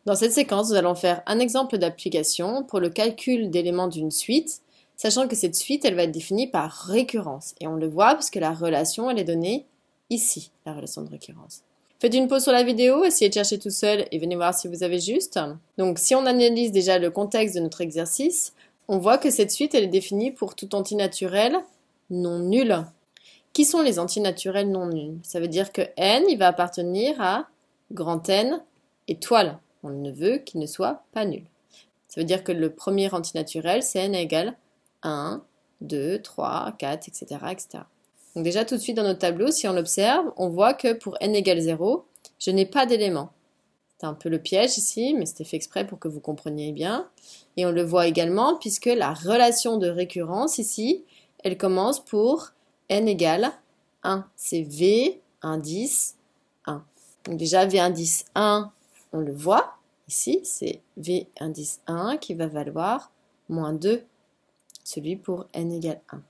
Dans cette séquence, nous allons faire un exemple d'application pour le calcul d'éléments d'une suite, sachant que cette suite, elle va être définie par récurrence. Et on le voit parce que la relation, elle est donnée ici, la relation de récurrence. Faites une pause sur la vidéo, essayez de chercher tout seul et venez voir si vous avez juste. Donc si on analyse déjà le contexte de notre exercice, on voit que cette suite, elle est définie pour tout antinaturel non nul. Qui sont les antinaturels non nuls? Ça veut dire que n, il va appartenir à grand N étoile. On ne veut qu'il ne soit pas nul. Ça veut dire que le premier antinaturel, c'est n égale 1, 2, 3, 4, etc., etc. Donc déjà tout de suite dans notre tableau, si on l'observe, on voit que pour n égale 0, je n'ai pas d'élément. C'est un peu le piège ici, mais c'était fait exprès pour que vous compreniez bien. Et on le voit également puisque la relation de récurrence ici, elle commence pour n égale 1. C'est V indice 1. Donc déjà V indice 1, on le voit ici, c'est V indice 1 qui va valoir moins 2, celui pour n égale 1.